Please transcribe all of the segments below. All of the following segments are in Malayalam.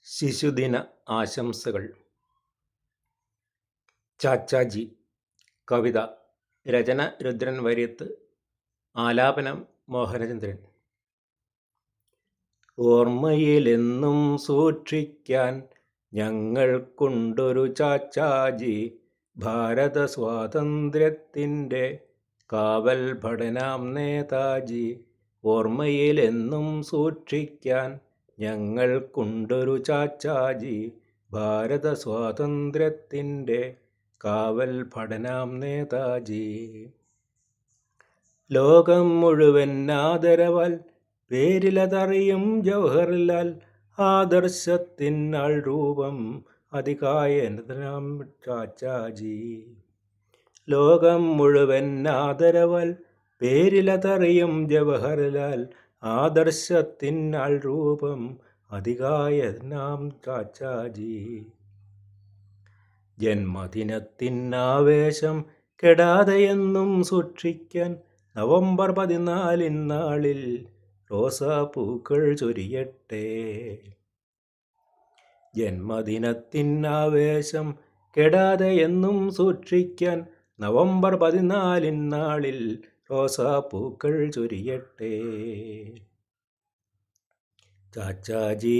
ശിശുദിന ആശംസകൾ. ചാച്ചാജി. കവിത. രചന രുദ്രൻ വര്യത്ത്. ആലാപനം മോഹനചന്ദ്രൻ. ഓർമ്മയിലെന്നും സൂക്ഷിക്കാൻ ഞങ്ങൾക്കുണ്ടൊരു ചാച്ചാജി, ഭാരത സ്വാതന്ത്ര്യത്തിൻ്റെ കാവൽ ഭടനാം നേതാജി. ഓർമ്മയിലെന്നും സൂക്ഷിക്കാൻ ഞങ്ങൾക്കുണ്ടൊരു ചാച്ചാജി, ഭാരത സ്വാതന്ത്ര്യത്തിൻ്റെ കാവൽ ഭടനാം നേതാജി. ലോകം മുഴുവൻ ആദരവാൽ പേരിലതറിയും ജവഹർലാൽ, ആദർശത്തിനാൾ രൂപം അതികായനാം ചാച്ചാജി. ലോകം മുഴുവൻ ആദരവാൽ പേരിലതറിയും ജവഹർലാൽ, ആദർശത്തിനാൾ രൂപം അതികായനാം ചാച്ചാജി. ജന്മദിനത്തിനാവേശം കെടാതെയെന്നും സൂക്ഷിക്കാൻ നവംബർ 14 നാളിൽ റോസാപ്പൂക്കൾ ചൊരിയട്ടെ. ജന്മദിനത്തിനാവേശം കെടാതെയെന്നും സൂക്ഷിക്കാൻ നവംബർ 14 നാളിൽ റോസാപ്പൂക്കൾ ചൊരിയട്ടെ. ചാച്ചാജി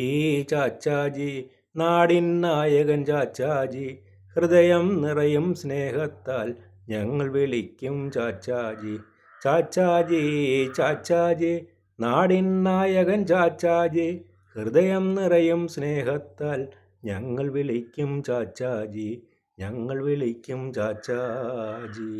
ചാച്ചാജി നാടിൻ നായകൻ ചാച്ചാജി, ഹൃദയം നിറയും സ്നേഹത്താൽ ഞങ്ങൾ വിളിക്കും ചാച്ചാജി. ചാച്ചാജി ചാച്ചാജി നാടിൻ നായകൻ ചാച്ചാജി, ഹൃദയം നിറയും സ്നേഹത്താൽ ഞങ്ങൾ വിളിക്കും ചാച്ചാജി, ഞങ്ങൾ വിളിക്കും ചാച്ചാജി.